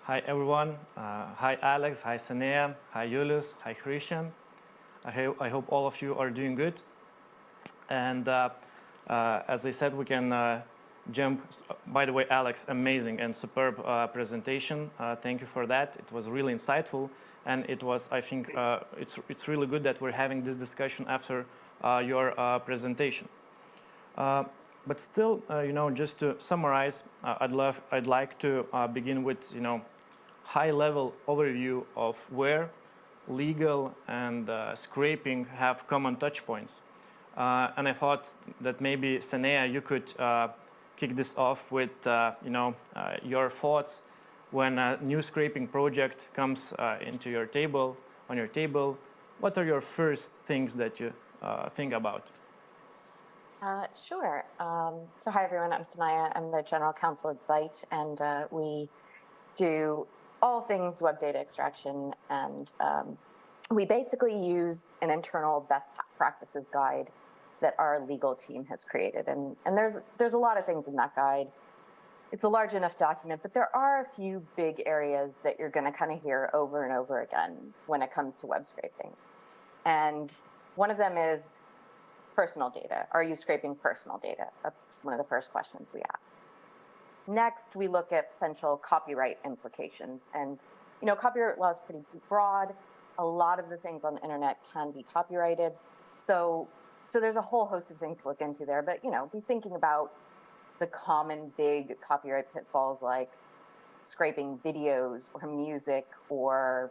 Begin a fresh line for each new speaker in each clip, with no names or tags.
Hi everyone. Hi Alex. Hi Sanea. Hi Julius. Hi Christian. I hope all of you are doing good. And as I said, we can jump. By the way, Alex, amazing and superb presentation. Thank you for that. It was really insightful, and it was. I think it's really good that we're having this discussion after your presentation. But still, just to summarize, I'd like to begin with, high-level overview of where legal and scraping have common touch points. And I thought that maybe, Sanea, you could kick this off with, your thoughts when a new scraping project comes on your table. What are your first things that you think about?
Sure. So hi, everyone. I'm Sanaya. I'm the general counsel at Zeit, and we do all things web data extraction. And we basically use an internal best practices guide that our legal team has created. And there's a lot of things in that guide. It's a large enough document, but there are a few big areas that you're going to kind of hear over and over again when it comes to web scraping. And one of them is personal data. Are you scraping personal data? That's one of the first questions we ask. Next, we look at potential copyright implications. And, copyright law is pretty broad. A lot of the things on the internet can be copyrighted. So there's a whole host of things to look into there. But, be thinking about the common big copyright pitfalls like scraping videos or music or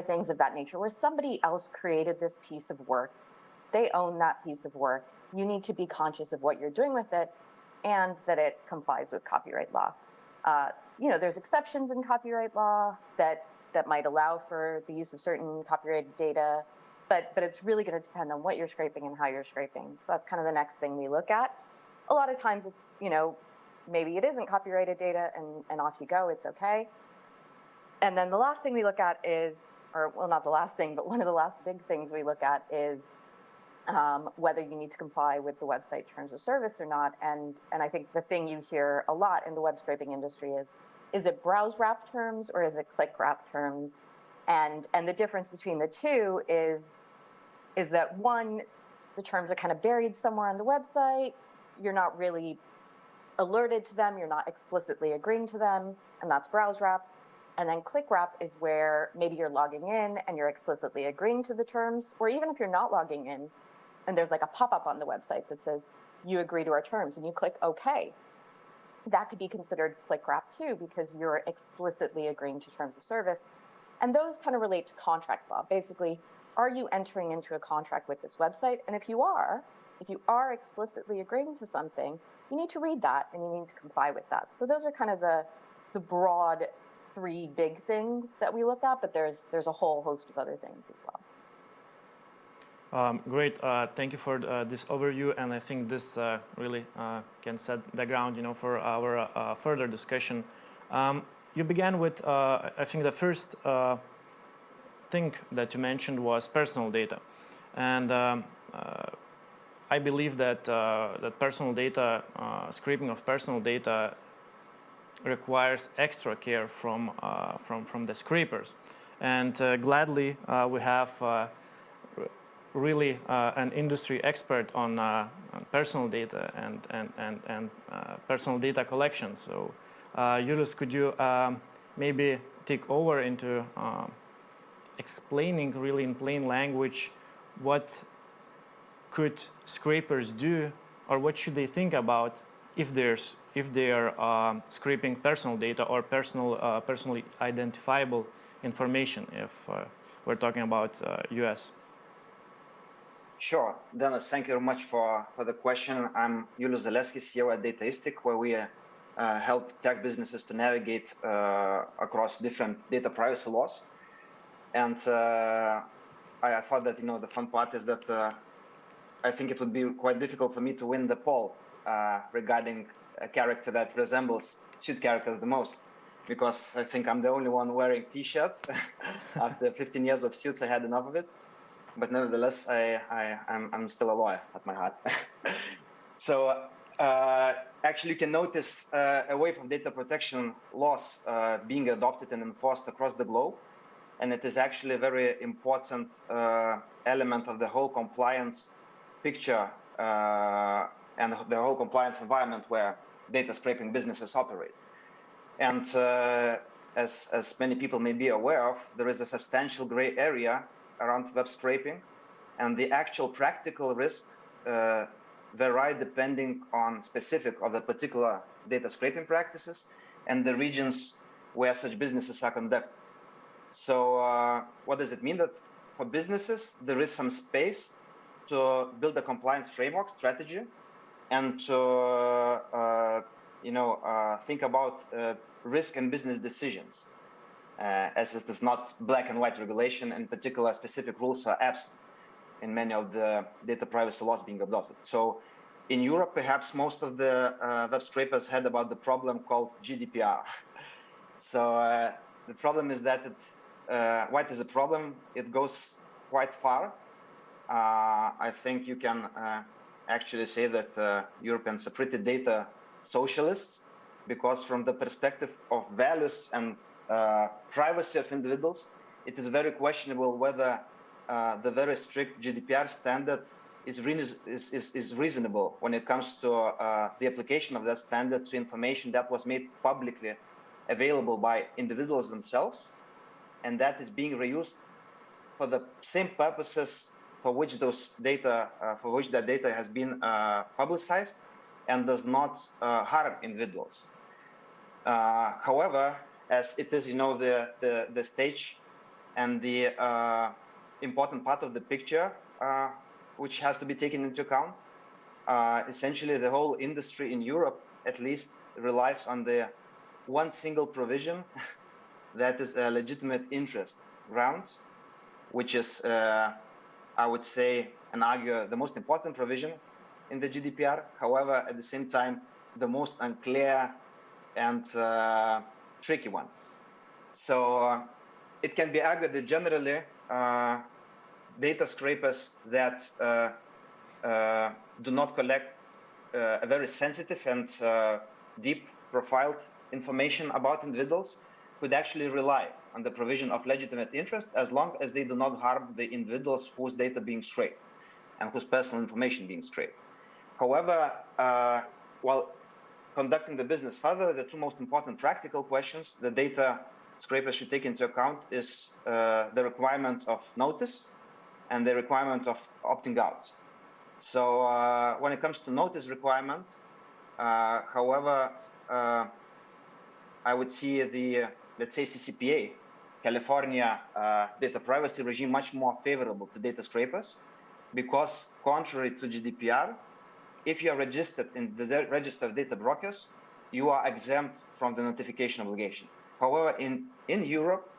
things of that nature, where somebody else created this piece of work. They own that piece of work. You need to be conscious of what you're doing with it and that it complies with copyright law. There's exceptions in copyright law that might allow for the use of certain copyrighted data, but it's really going to depend on what you're scraping and how you're scraping. So that's kind of the next thing we look at. A lot of times it's, maybe it isn't copyrighted data and off you go, it's okay. And then the last thing we look at is, not the last thing, but one of the last big things we look at is whether you need to comply with the website terms of service or not. And I think the thing you hear a lot in the web scraping industry is it browse wrap terms or is it click wrap terms? And the difference between the two is that one, the terms are kind of buried somewhere on the website. You're not really alerted to them. You're not explicitly agreeing to them. And that's browse wrap. And then click wrap is where maybe you're logging in and you're explicitly agreeing to the terms, or even if you're not logging in, and there's like a pop-up on the website that says, you agree to our terms, and you click OK. That could be considered click wrap too, because you're explicitly agreeing to terms of service. And those kind of relate to contract law. Basically, are you entering into a contract with this website? And if you are explicitly agreeing to something, you need to read that and you need to comply with that. So those are kind of the broad three big things that we look at, but there's a whole host of other things as well.
Great. Thank you for this overview, and I think this really can set the ground, for our further discussion. You began with, I think, the first thing that you mentioned was personal data, and I believe that that personal data, scraping of personal data, requires extra care from the scrapers, and gladly we have. Really an industry expert on personal data and personal data collection. So, Julius, could you maybe take over into explaining really in plain language what could scrapers do, or what should they think about if they are scraping personal data or personally identifiable information, if we're talking about US?
Sure. Denas, thank you very much for the question. I'm Julius Zaleski, CEO at Dataistic, where we help tech businesses to navigate across different data privacy laws. And I thought that, the fun part is that I think it would be quite difficult for me to win the poll regarding a character that resembles suit characters the most, because I think I'm the only one wearing T-shirts. After 15 years of suits, I had enough of it. But nevertheless, I'm still a lawyer at my heart. So Actually, you can notice a wave of data protection laws being adopted and enforced across the globe. And it is actually a very important element of the whole compliance picture and the whole compliance environment where data scraping businesses operate. And as many people may be aware of, there is a substantial gray area around web scraping, and the actual practical risk vary depending on specific of the particular data scraping practices and the regions where such businesses are conducted. So what does it mean? That for businesses, there is some space to build a compliance framework strategy and to think about risk and business decisions, as it is not black and white regulation, and particular specific rules are absent in many of the data privacy laws being adopted. So in Europe, perhaps most of the web scrapers heard about the problem called GDPR. So the problem is that why it is a problem? It goes quite far. I think you can actually say that Europeans are pretty data socialists, because from the perspective of values and privacy of individuals, it is very questionable whether the very strict GDPR standard is reasonable when it comes to the application of that standard to information that was made publicly available by individuals themselves, and that is being reused for the same purposes for which that data has been publicized and does not harm individuals. However, as it is, the stage and the important part of the picture, which has to be taken into account, essentially the whole industry in Europe, at least, relies on the one single provision that is a legitimate interest ground, which is, I would say, and argue, the most important provision in the GDPR. However, at the same time, the most unclear and tricky one. So it can be argued that generally data scrapers that do not collect a very sensitive and deep profiled information about individuals could actually rely on the provision of legitimate interest, as long as they do not harm the individuals whose data being scraped and whose personal information being scraped. However, while conducting the business further, the two most important practical questions the data scrapers should take into account is the requirement of notice and the requirement of opting out. So when it comes to notice requirement, however, I would see the, let's say, CCPA, California data privacy regime much more favorable to data scrapers, because contrary to GDPR, if you are registered in the register of data brokers, you are exempt from the notification obligation. However, in Europe,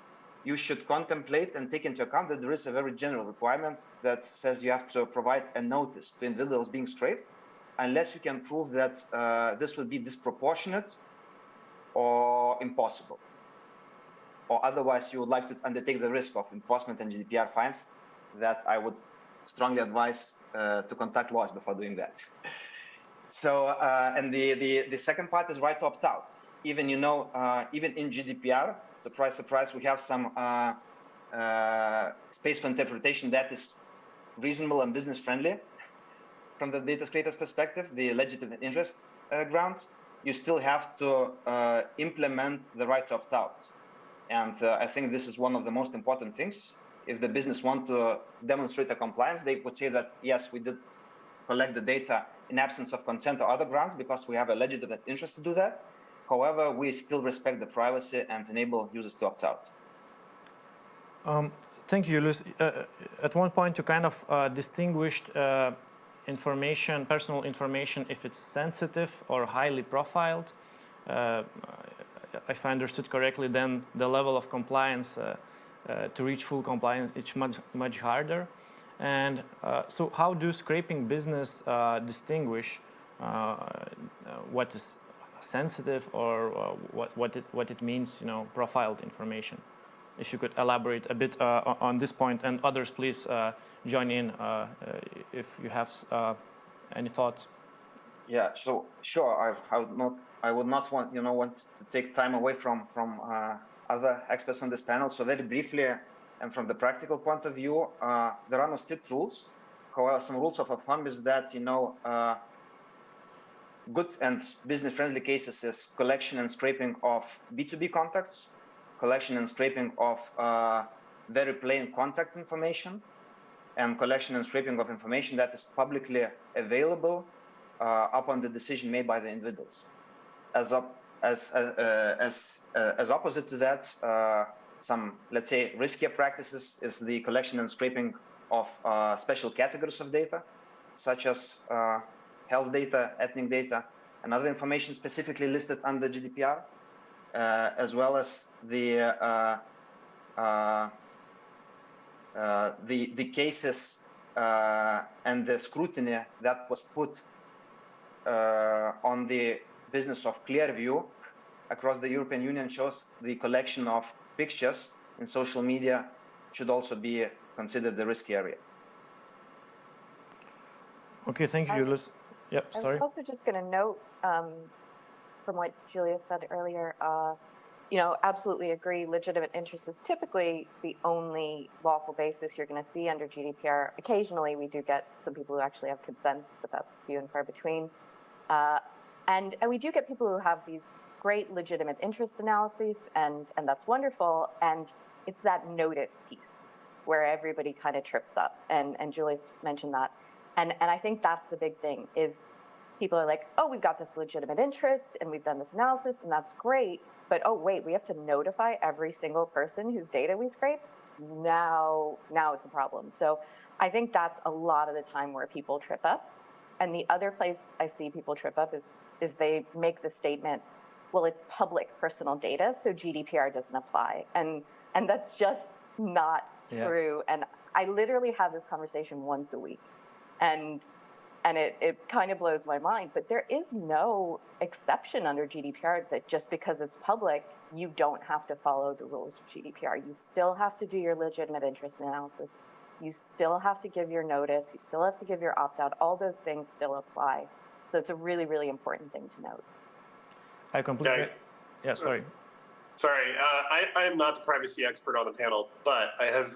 you should contemplate and take into account that there is a very general requirement that says you have to provide a notice to individuals being scraped, unless you can prove that this would be disproportionate or impossible, or otherwise you would like to undertake the risk of enforcement and GDPR fines, that I would strongly advise to contact lawyers before doing that. So, and the second part is right to opt out. Even, even in GDPR, surprise, surprise, we have some space for interpretation that is reasonable and business friendly from the data scraper's perspective, the legitimate interest grounds. You still have to implement the right to opt out. And I think this is one of the most important things. If the business want to demonstrate a compliance, they would say that, yes, we did collect the data in absence of consent or other grounds because we have a legitimate interest to do that. However, we still respect the privacy and enable users to opt out.
Thank you, Julius. At one point, you kind of distinguished information, personal information, if it's sensitive or highly profiled. If I understood correctly, then the level of compliance to reach full compliance is much harder. And so how do scraping business distinguish what is sensitive or what it means, profiled information? If you could elaborate a bit on this point, and others, please join in if you have any thoughts.
Yeah, so sure, I would not want to take time away from other experts on this panel. So very briefly, and from the practical point of view, there are no strict rules. However, some rules of thumb is that good and business-friendly cases is collection and scraping of B2B contacts, collection and scraping of very plain contact information, and collection and scraping of information that is publicly available upon the decision made by the individuals. As opposite to that, some, let's say, riskier practices is the collection and scraping of special categories of data, such as health data, ethnic data, and other information specifically listed under GDPR, as well as the cases and the scrutiny that was put on the business of Clearview across the European Union shows the collection of pictures in social media should also be considered the risky area.
Okay, thank you, Julius. Yep, sorry.
I was also just going to note from what Julia said earlier, absolutely agree. Legitimate interest is typically the only lawful basis you're going to see under GDPR. Occasionally, we do get some people who actually have consent, but that's few and far between. And we do get people who have these great legitimate interest analyses, and that's wonderful. And it's that notice piece where everybody kind of trips up, and Julia's mentioned that. And I think that's the big thing is people are like, oh, we've got this legitimate interest and we've done this analysis and that's great. But oh, wait, we have to notify every single person whose data we scrape. Now it's a problem. So I think that's a lot of the time where people trip up. And the other place I see people trip up is they make the statement, well, it's public personal data, so GDPR doesn't apply. And that's just not true. And I literally have this conversation once a week. And it kind of blows my mind, but there is no exception under GDPR that just because it's public, you don't have to follow the rules of GDPR. You still have to do your legitimate interest analysis. You still have to give your notice. You still have to give your opt-out. All those things still apply. So it's a really, really important thing to note.
I completely... Yeah, sorry.
Sorry, I am not the privacy expert on the panel, but I have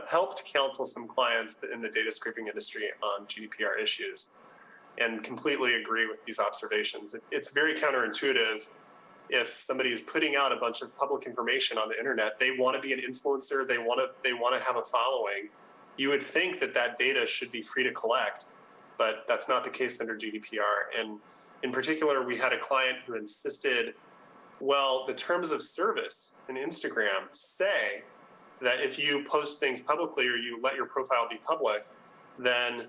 helped counsel some clients in the data scraping industry on GDPR issues and completely agree with these observations. It's very counterintuitive if somebody is putting out a bunch of public information on the internet. They want to be an influencer. They want to have a following. You would think that data should be free to collect, but that's not the case under GDPR. And in particular, we had a client who insisted, well, the terms of service in Instagram say that if you post things publicly or you let your profile be public, then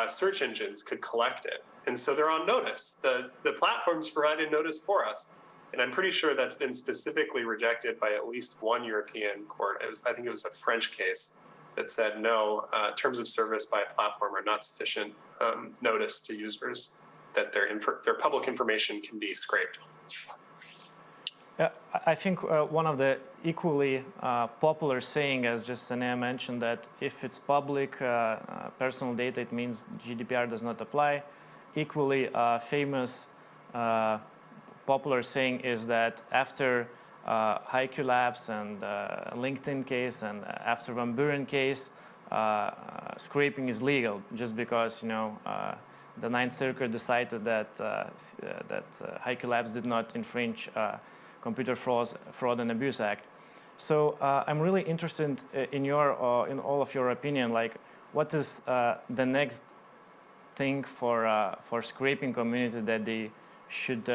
search engines could collect it. And so they're on notice. The platforms provided notice for us. And I'm pretty sure that's been specifically rejected by at least one European court. I think it was a French case that said, no, terms of service by a platform are not sufficient notice to users that their public information can be scraped.
Yeah, I think one of the equally popular saying, as just Anea mentioned, that if it's public personal data, it means GDPR does not apply. Equally famous popular saying is that after Oxylabs and LinkedIn case and after Van Buren case, scraping is legal just because the Ninth Circuit decided that Oxylabs did not infringe Computer Fraud and Abuse Act. So I'm really interested in all of your opinion. Like, what is the next thing for scraping community that they should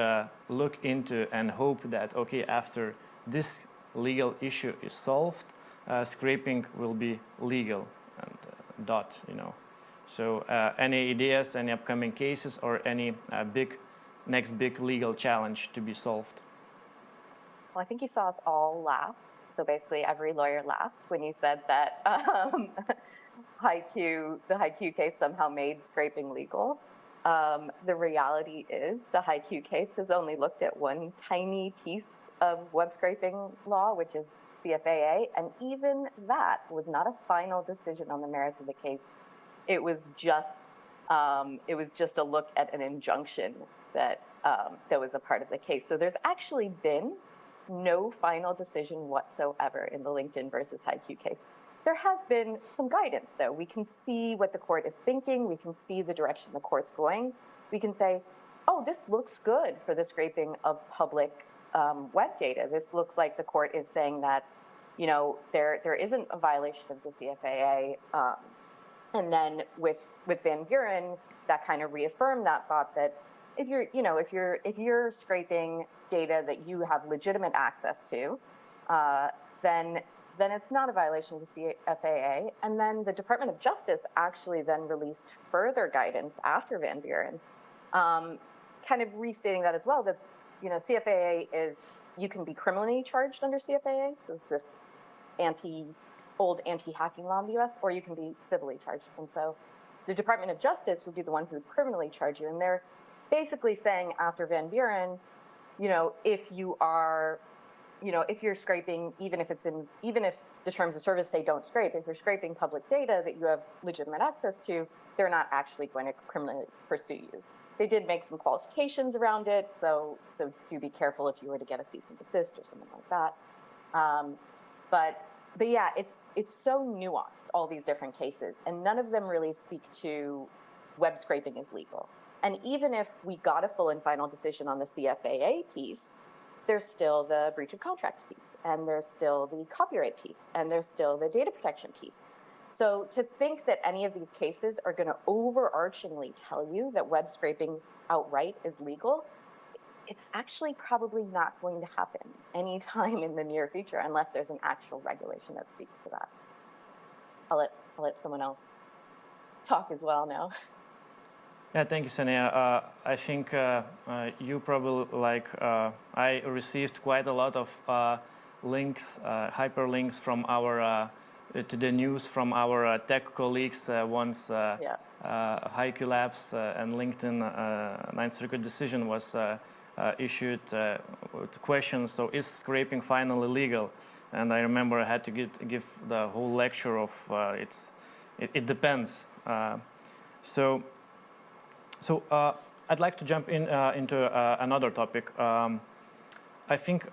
look into and hope that after this legal issue is solved, scraping will be legal and So any ideas, any upcoming cases, or any next big legal challenge to be solved?
Well, I think you saw us all laugh. So basically every lawyer laughed when you said that the HiQ case somehow made scraping legal. The reality is the HiQ case has only looked at one tiny piece of web scraping law, which is the FAA. And even that was not a final decision on the merits of the case. It was just It was just a look at an injunction that was a part of the case. So there's actually been no final decision whatsoever in the LinkedIn versus HiQ case. There has been some guidance, though. We can see what the court is thinking. We can see the direction the court's going. We can say, oh, this looks good for the scraping of public web data. This looks like the court is saying that, you know, there isn't a violation of the CFAA. And then with Van Buren, that kind of reaffirmed that thought that if you're scraping data that you have legitimate access to, then it's not a violation of the CFAA. And then the Department of Justice actually then released further guidance after Van Buren, kind of restating that as well, that, you know, CFAA is, you can be criminally charged under CFAA. So it's this old anti-hacking law in the US, or you can be civilly charged. And so the Department of Justice would be the one who would criminally charge you. And they're basically saying after Van Buren, you know, if you're scraping, even if the terms of service say don't scrape, if you're scraping public data that you have legitimate access to, they're not actually going to criminally pursue you. They did make some qualifications around it, so do be careful if you were to get a cease and desist or something like that. But yeah, it's so nuanced, all these different cases, and none of them really speak to web scraping as legal. And even if we got a full and final decision on the CFAA piece, there's still the breach of contract piece, and there's still the copyright piece, and there's still the data protection piece. So to think that any of these cases are going to overarchingly tell you that web scraping outright is legal, it's actually probably not going to happen anytime in the near future unless there's an actual regulation that speaks to that. I'll let someone else talk as well now.
Yeah, thank you, Sania. I think you probably I received quite a lot of links, hyperlinks from our to the news from our tech colleagues once Oxylabs and LinkedIn Ninth Circuit decision was issued with questions. So is scraping finally legal? And I remember I had to give the whole lecture of it depends. So I'd like to jump into another topic. I think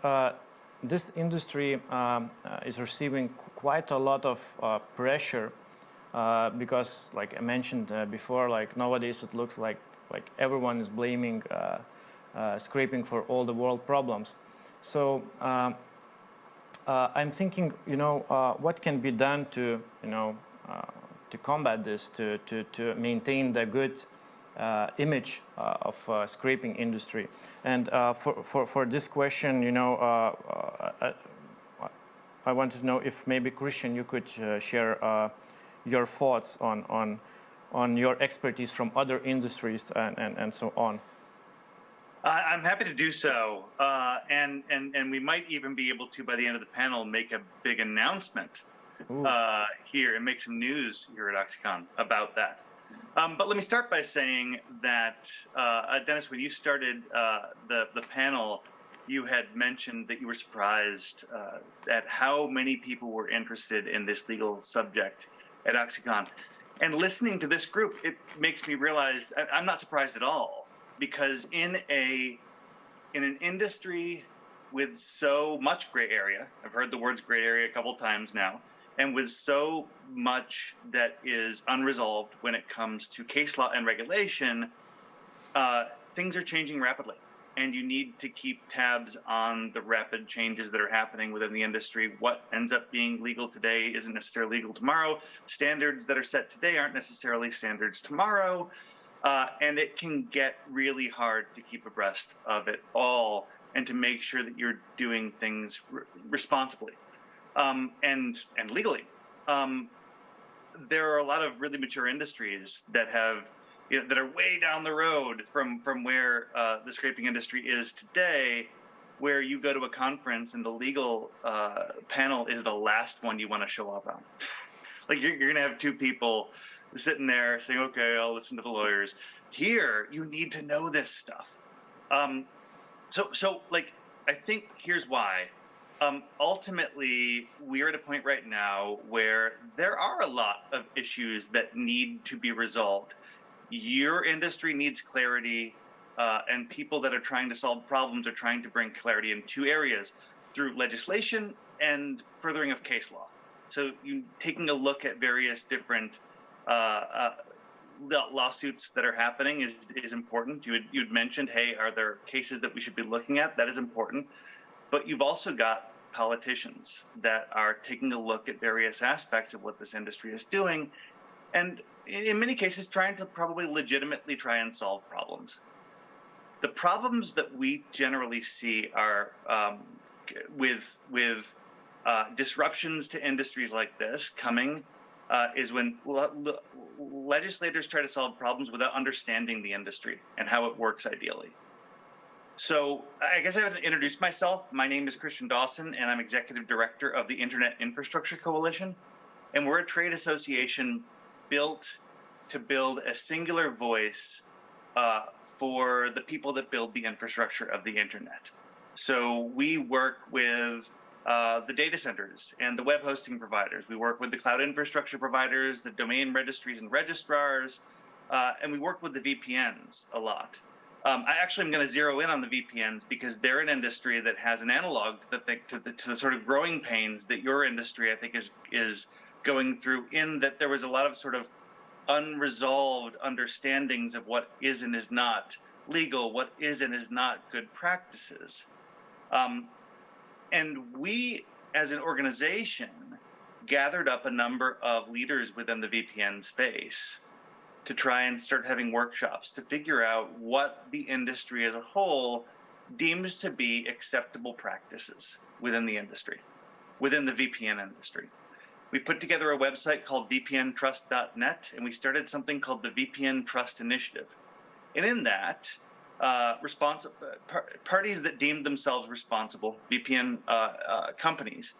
this industry is receiving quite a lot of pressure because, like I mentioned before, like nowadays it looks like everyone is blaming scraping for all the world problems. So I'm thinking, what can be done to combat this, to maintain the good image of scraping industry. And for this question, I wanted to know if maybe Christian, you could share your thoughts on your expertise from other industries and so on.
I'm happy to do so, and we might even be able to, by the end of the panel, make a big announcement here and make some news here at OxyCon about that. But let me start by saying that, Denas, when you started the panel, you had mentioned that you were surprised at how many people were interested in this legal subject at OxyCon. And listening to this group, it makes me realize I'm not surprised at all, because in an industry with so much gray area, I've heard the words gray area a couple times now, and with so much that is unresolved when it comes to case law and regulation, things are changing rapidly. And you need to keep tabs on the rapid changes that are happening within the industry. What ends up being legal today isn't necessarily legal tomorrow. Standards that are set today aren't necessarily standards tomorrow. And it can get really hard to keep abreast of it all and to make sure that you're doing things responsibly and legally. There are a lot of really mature industries that have that are way down the road from where the scraping industry is today, where you go to a conference and the legal panel is the last one you want to show up on. Like you're going to have two people sitting there saying, okay, I'll listen to the lawyers. Here, you need to know this stuff. So like, I think here's why. Ultimately, we're at a point right now where there are a lot of issues that need to be resolved. your industry needs clarity, and people that are trying to solve problems are trying to bring clarity in two areas, through legislation and furthering of case law. So you taking a look at various different lawsuits that are happening is important. You'd mentioned, hey, are there cases that we should be looking at? That is important. But you've also got politicians that are taking a look at various aspects of what this industry is doing, and in many cases trying to probably legitimately try and solve problems. The problems that we generally see are with disruptions to industries like this coming is when legislators try to solve problems without understanding the industry and how it works ideally. So I guess I have to introduce myself. My name is Christian Dawson, and I'm Executive Director of the Internet Infrastructure Coalition. And we're a trade association built to build a singular voice for the people that build the infrastructure of the internet. So we work with the data centers and the web hosting providers. We work with the cloud infrastructure providers, the domain registries and registrars, and we work with the VPNs a lot. I actually am going to zero in on the VPNs because they're an industry that has an analog to the sort of growing pains that your industry, I think, is going through, in that there was a lot of sort of unresolved understandings of what is and is not legal, what is and is not good practices. And we, as an organization, gathered up a number of leaders within the VPN space to try and start having workshops to figure out what the industry as a whole deems to be acceptable practices within the industry, within the VPN industry. We put together a website called vpntrust.net, and we started something called the VPN Trust Initiative. And in that, parties that deemed themselves responsible, VPN companies,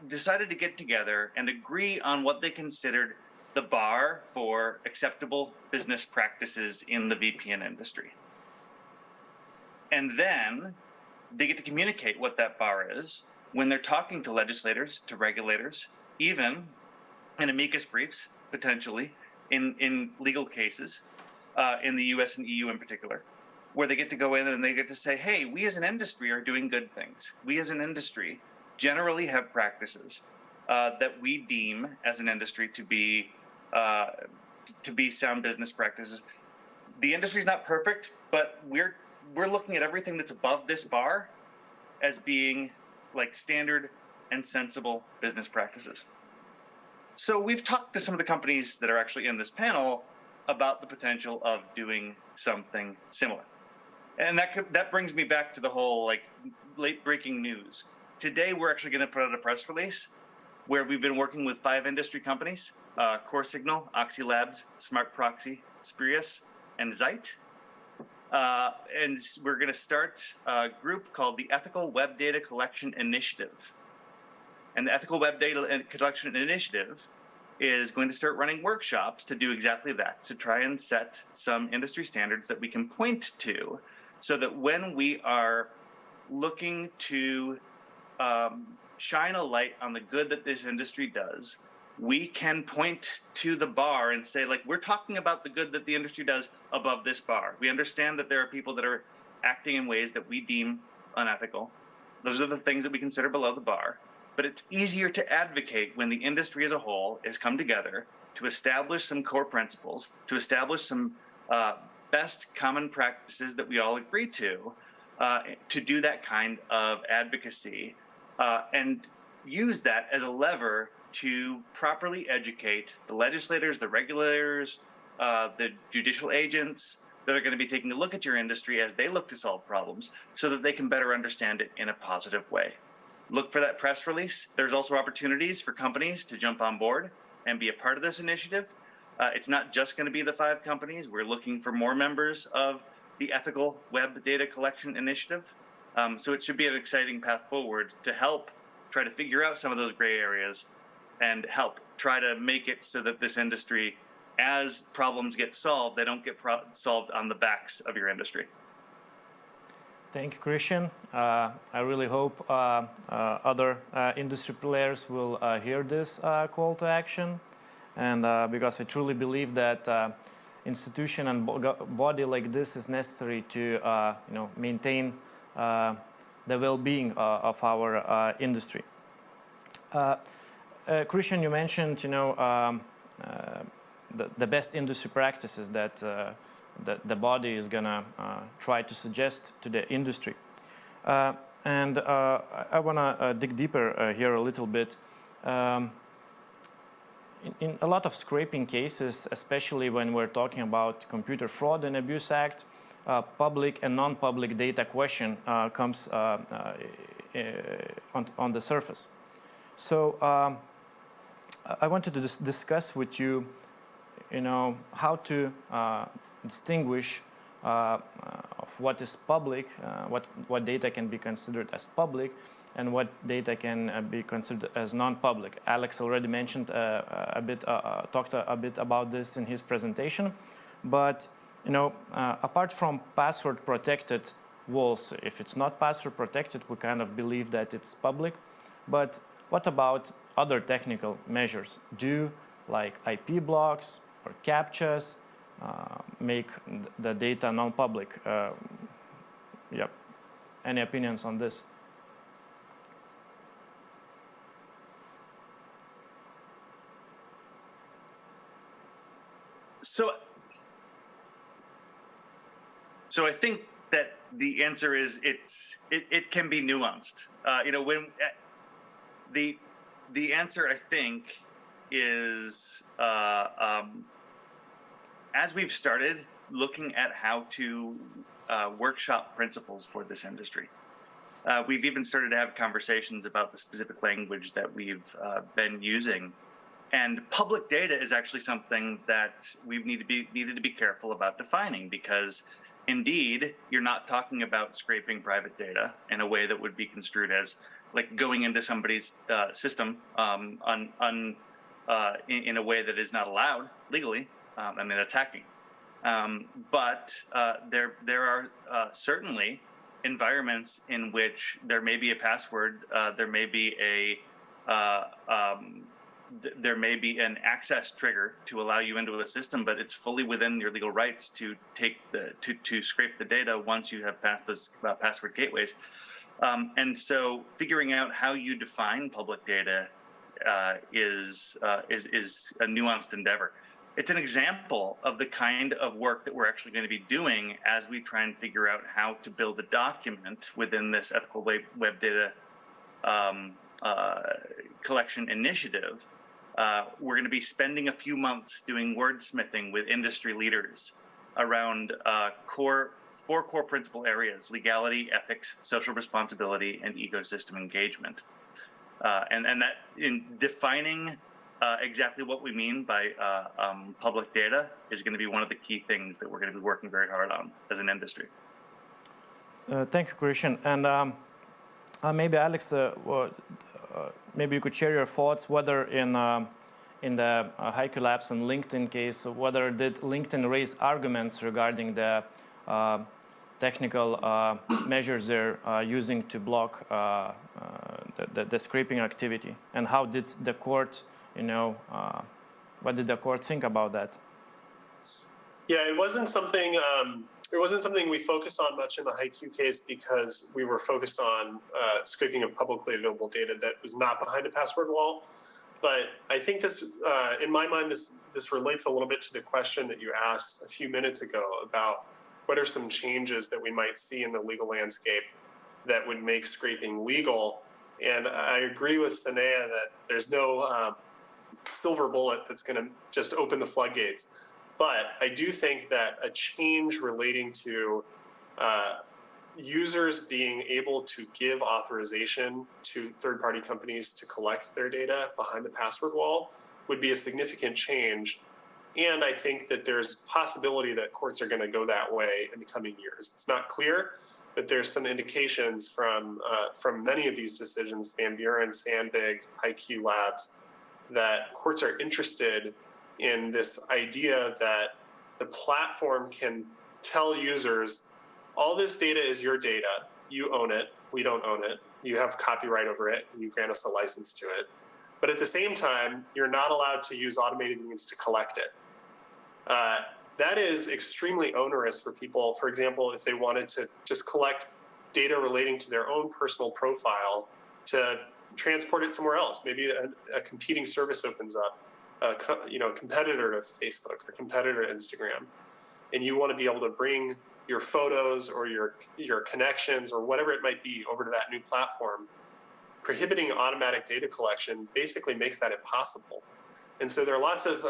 decided to get together and agree on what they considered the bar for acceptable business practices in the VPN industry. And then they get to communicate what that bar is when they're talking to legislators, to regulators, even in amicus briefs, potentially, in legal cases, in the US and EU in particular, where they get to go in and they get to say, hey, we as an industry are doing good things. We as an industry generally have practices that we deem as an industry to be sound business practices. The industry's not perfect, but we're looking at everything that's above this bar as being like standard and sensible business practices. So we've talked to some of the companies that are actually in this panel about the potential of doing something similar. And that brings me back to the whole like late breaking news. Today, we're actually going to put out a press release where we've been working with 5 industry companies, Core Signal, Oxylabs, Smart Proxy, Spurious, and Zeit. And we're going to start a group called the Ethical Web Data Collection Initiative. And the Ethical Web Data Collection Initiative is going to start running workshops to do exactly that, to try and set some industry standards that we can point to, so that when we are looking to shine a light on the good that this industry does, we can point to the bar and say, like, we're talking about the good that the industry does above this bar. We understand that there are people that are acting in ways that we deem unethical. Those are the things that we consider below the bar. But it's easier to advocate when the industry as a whole has come together to establish some core principles, to establish some best common practices that we all agree to do that kind of advocacy, and use that as a lever to properly educate the legislators, the regulators, the judicial agents that are going to be taking a look at your industry as they look to solve problems, so that they can better understand it in a positive way. Look for that press release. There's also opportunities for companies to jump on board and be a part of this initiative. It's not just going to be the 5 companies. We're looking for more members of the Ethical Web Data Collection Initiative. So it should be an exciting path forward to help try to figure out some of those gray areas and help try to make it so that this industry, as problems get solved, they don't get solved on the backs of your industry.
Thank you, Christian. I really hope other industry players will hear this call to action, and because I truly believe that institution and body like this is necessary to maintain the well-being of our industry. Christian, you mentioned the best industry practices that the body is gonna try to suggest to the industry. And I want to dig deeper here a little bit. In a lot of scraping cases, especially when we're talking about Computer Fraud and Abuse Act, public and non-public data question comes on the surface. So I wanted to discuss with you, how to distinguish of what is public, what data can be considered as public, and what data can be considered as non-public. Alex already mentioned talked a bit about this in his presentation, but apart from password protected walls, if it's not password protected, we kind of believe that it's public. But what about other technical measures? Do like IP blocks or CAPTCHAs make the data non-public? Yep. Any opinions on this?
So I think that the answer is it can be nuanced. When the answer I think is as we've started looking at how to workshop principles for this industry, we've even started to have conversations about the specific language that we've been using. And public data is actually something that we needed to be careful about defining, because indeed, you're not talking about scraping private data in a way that would be construed as like going into somebody's system in a way that is not allowed legally. That's hacking. But there are certainly environments in which there may be a password, there may be an access trigger to allow you into a system, but it's fully within your legal rights to to scrape the data once you have passed those password gateways. And so figuring out how you define public data is a nuanced endeavor. It's an example of the kind of work that we're actually going to be doing as we try and figure out how to build a document within this ethical web data collection initiative. We're going to be spending a few months doing wordsmithing with industry leaders around four core principal areas: legality, ethics, social responsibility, and ecosystem engagement. And that in defining exactly what we mean by public data is going to be one of the key things that we're going to be working very hard on as an industry.
Thank you, Christian. And maybe Alex, maybe you could share your thoughts whether in the Oxylabs and LinkedIn case, whether did LinkedIn raise arguments regarding the technical measures they're using to block the scraping activity, and how did the court, what did the court think about that?
Yeah, it wasn't something we focused on much in the HiQ case, because we were focused on scraping of publicly available data that was not behind a password wall. But I think this, in my mind, this relates a little bit to the question that you asked a few minutes ago about what are some changes that we might see in the legal landscape that would make scraping legal. And I agree with Sanea that there's no silver bullet that's going to just open the floodgates. But I do think that a change relating to users being able to give authorization to third-party companies to collect their data behind the password wall would be a significant change. And I think that there's possibility that courts are going to go that way in the coming years. It's not clear, but there's some indications from many of these decisions, Van Buren, Sandvig, Oxylabs, that courts are interested in this idea that the platform can tell users, all this data is your data, you own it, we don't own it, you have copyright over it, and you grant us a license to it. But at the same time, you're not allowed to use automated means to collect it. that is extremely onerous for people. For example, if they wanted to just collect data relating to their own personal profile to transport it somewhere else, maybe a competing service opens up, a competitor to Facebook or competitor to Instagram, and you want to be able to bring your photos or your connections or whatever it might be over to that new platform. Prohibiting automatic data collection basically makes that impossible. And so there are lots of,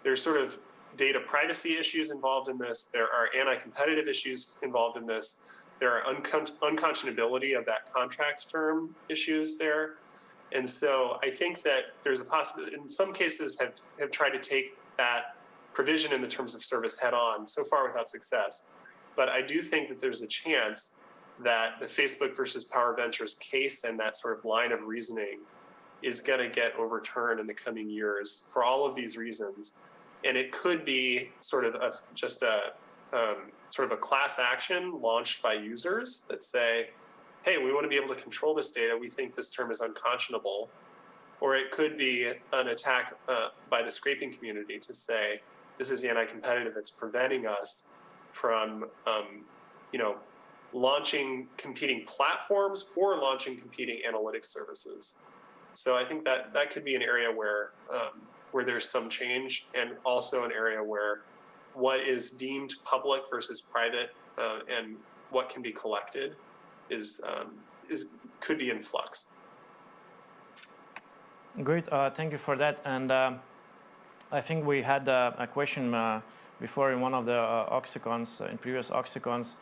there's sort of data privacy issues involved in this. There are anti-competitive issues involved in this. There are unconscionability of that contract term issues there. And so I think that there's a possibility, in some cases have tried to take that provision in the terms of service head on, so far without success. But I do think that there's a chance that the Facebook versus Power Ventures case and that sort of line of reasoning is going to get overturned in the coming years for all of these reasons. And it could be sort of just a class action launched by users that say, hey, we want to be able to control this data. We think this term is unconscionable. Or it could be an attack by the scraping community to say, this is anti-competitive. It's preventing us from, launching competing platforms or launching competing analytics services. So I think that could be an area where there's some change, and also an area where what is deemed public versus private and what can be collected could be in flux.
Great, thank you for that. And I think we had a question before in one of the OxyCons, in previous OxyCons.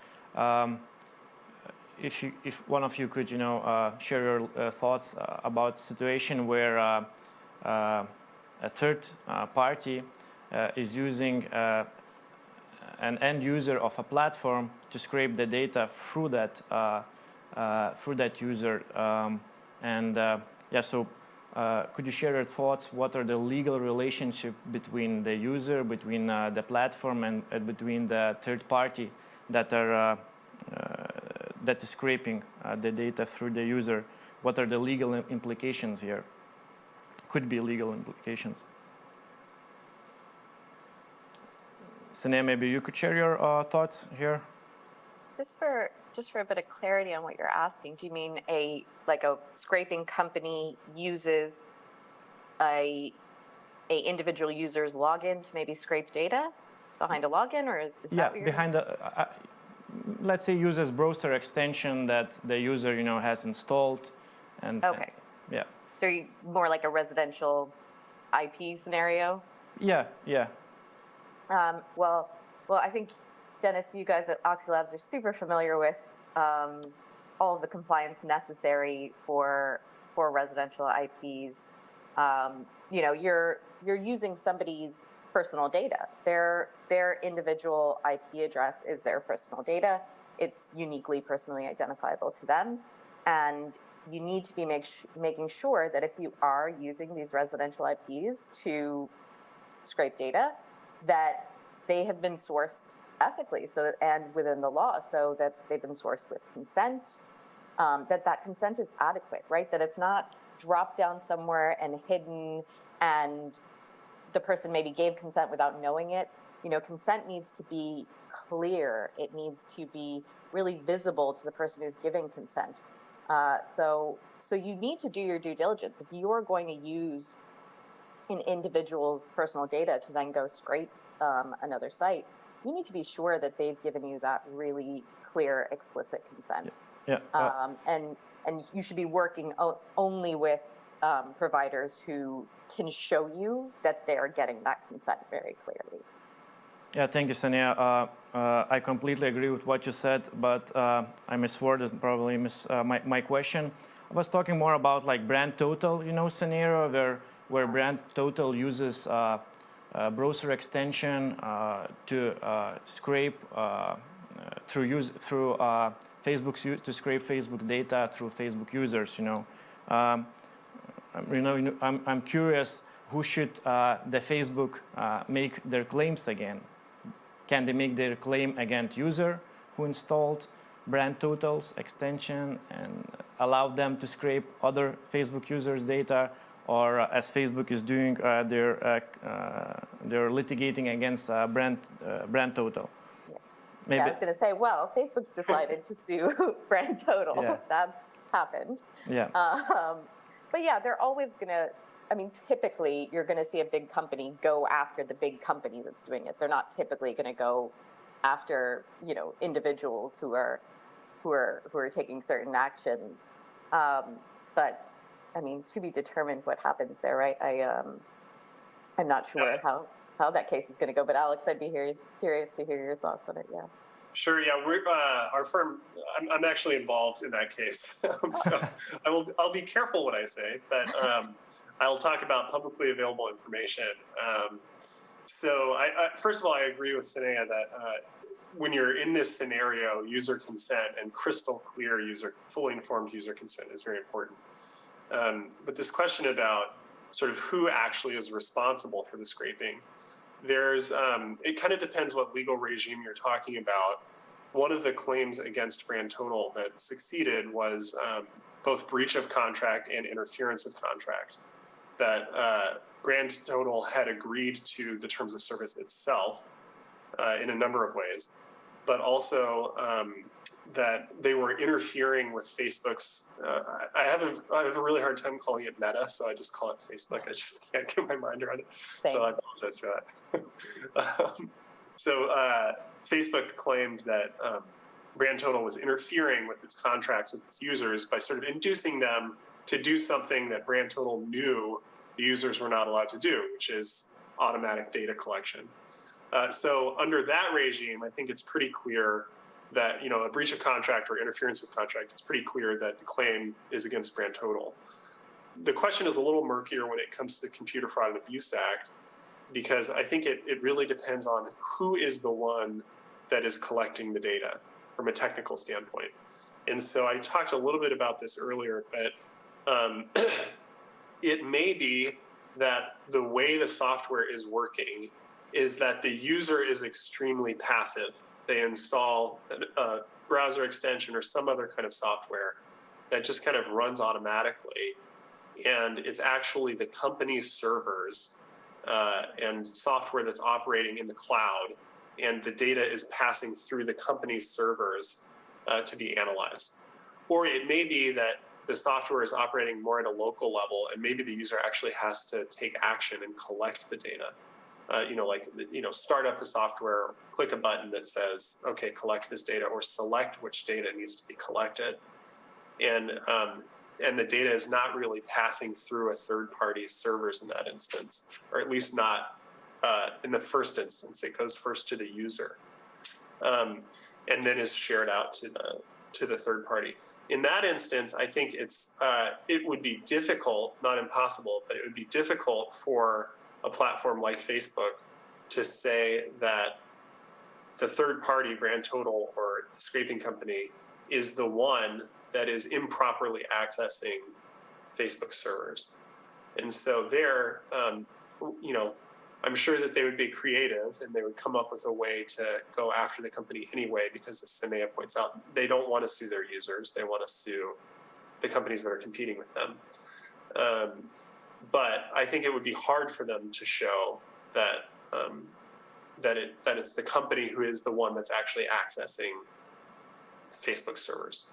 If one of you could, share your thoughts about the situation where a third party is using an end user of a platform to scrape the data through that user. So could you share your thoughts? What are the legal relationship between the user, between the platform, and between the third party that is scraping the data through the user? What are the legal implications here? Could be legal implications. Sine, maybe you could share your thoughts here.
Just for a bit of clarity on what you're asking, do you mean a scraping company uses a individual user's login to maybe scrape data behind a login, or is that what you're
behind let's say uses browser extension that the user has installed, and
okay, so more like a residential IP scenario.
Yeah.
Well, I think, Denas, you guys at Oxylabs are super familiar with all of the compliance necessary for residential IPs. You're using somebody's personal data. Their individual IP address is their personal data. It's uniquely personally identifiable to them, and you need to be making sure that if you are using these residential IPs to scrape data, that they have been sourced ethically, and within the law, so that they've been sourced with consent, that consent is adequate, right? That it's not dropped down somewhere and hidden, and the person maybe gave consent without knowing it. Consent needs to be clear. It needs to be really visible to the person who's giving consent. So you need to do your due diligence. If you are going to use an individual's personal data to then go scrape another site, you need to be sure that they've given you that really clear, explicit consent. And you should be working only with providers who can show you that they're getting that consent very clearly.
Yeah, thank you, Sonia. I completely agree with what you said, but I misworded probably my question. I was talking more about like brand total, scenario where brand total uses browser extension to scrape through Facebook to scrape Facebook data through Facebook users. I'm curious, who should the Facebook make their claims again? Can they make their claim against user who installed brand totals extension and allow them to scrape other Facebook users' data, or as Facebook is doing, they're litigating against brand total. Maybe.
Yeah, I was going to say, well, Facebook's decided to sue Brand Total.
Yeah.
That's happened.
Yeah.
But yeah, they're always going to, I mean, typically you're going to see a big company go after the big company that's doing it. They're not typically going to go after, you know, individuals who are taking certain actions. But I mean, to be determined what happens there, right? I'm not sure how that case is going to go, but Alex, I'd be curious to hear your thoughts on it. Yeah.
Sure. Yeah, we're our firm. I'm actually involved in that case, so I'll be careful what I say, but I'll talk about publicly available information. So I first of all, I agree with Sanea that when you're in this scenario, user consent and crystal clear fully informed user consent is very important. But this question about sort of who actually is responsible for the scraping, there's it kind of depends what legal regime you're talking about. One of the claims against Brand Total that succeeded was both breach of contract and interference with contract. That Brand Total had agreed to the terms of service itself in a number of ways, but also that they were interfering with Facebook's. I have a really hard time calling it Meta, so I just call it Facebook. I just can't get my mind around it. So I apologize for that. So Facebook claimed that Brand Total was interfering with its contracts with its users by sort of inducing them to do something that Brand Total knew the users were not allowed to do, which is automatic data collection. So under that regime, I think it's pretty clear that, you know, a breach of contract or interference with contract, it's pretty clear that the claim is against Brand Total. The question is a little murkier when it comes to the Computer Fraud and Abuse Act, because I think it really depends on who is the one that is collecting the data from a technical standpoint. And so I talked a little bit about this earlier, but it may be that the way the software is working is that the user is extremely passive. They install a browser extension or some other kind of software that just kind of runs automatically. And it's actually the company's servers and software that's operating in the cloud, and the data is passing through the company's servers to be analyzed. Or it may be that the software is operating more at a local level, and maybe the user actually has to take action and collect the data. Start up the software, click a button that says, okay, collect this data, or select which data needs to be collected. And the data is not really passing through a third-party servers in that instance, or at least not in the first instance. It goes first to the user, and then is shared out to the third party. In that instance, I think it would be difficult, not impossible, but it would be difficult for a platform like Facebook to say that the third party, Brand Total or the scraping company, is the one that is improperly accessing Facebook servers. And so there, I'm sure that they would be creative and they would come up with a way to go after the company anyway, because as Sanea points out, they don't want to sue their users. They want to sue the companies that are competing with them. But I think it would be hard for them to show that that it's the company who is the one that's actually accessing Facebook servers.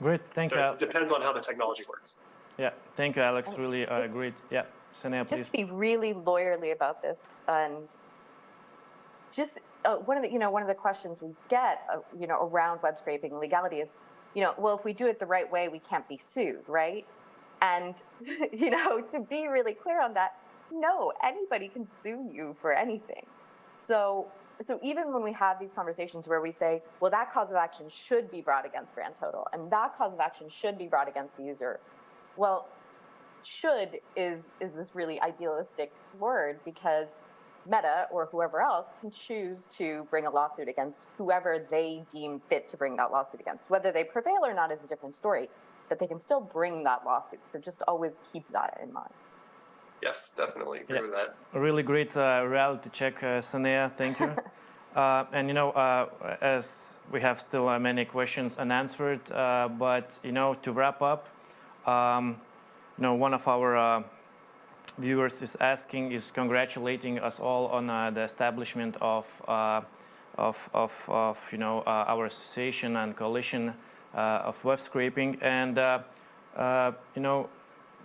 Great, thank you.
So it depends on how the technology works.
Yeah, thank you, Alex. Really great. Yeah, Sanea, please.
Just be really lawyerly about this, and just one of the questions we get, around web scraping legality is, well, if we do it the right way, we can't be sued, right? And, to be really clear on that, no, anybody can sue you for anything. So even when we have these conversations where we say, well, that cause of action should be brought against Brand Total, and that cause of action should be brought against the user. Well, should is this really idealistic word, because Meta or whoever else can choose to bring a lawsuit against whoever they deem fit to bring that lawsuit against. Whether they prevail or not is a different story, but they can still bring that lawsuit. So just always keep that in mind.
Yes, definitely agree with that.
A really great reality check, Sanea. Thank you. And as we have still many questions unanswered, but to wrap up, one of our viewers is congratulating us all on the establishment of our association and coalition of web scraping. And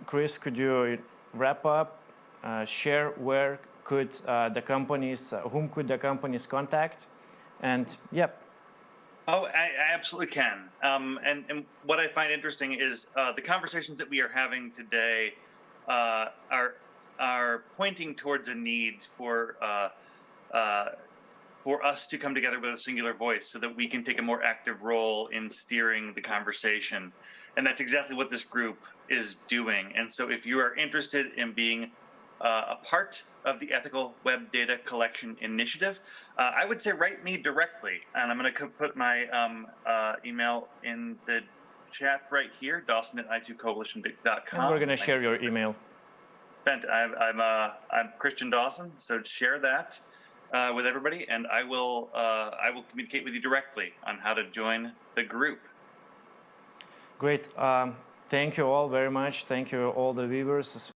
Chris, could you wrap up, share where could whom could the companies contact, and yep.
Oh, I absolutely can. And what I find interesting is the conversations that we are having today are pointing towards a need for us to come together with a singular voice so that we can take a more active role in steering the conversation. And that's exactly what this group is doing. And so if you are interested in being a part of the Ethical Web Data Collection Initiative, I would say write me directly. And I'm going to put my email in the chat right here, Dawson@i2coalition.com.
And we're going to share your email.
I'm Christian Dawson, so share that with everybody, and I will communicate with you directly on how to join the group.
Great. Thank you all very much. Thank you all the viewers.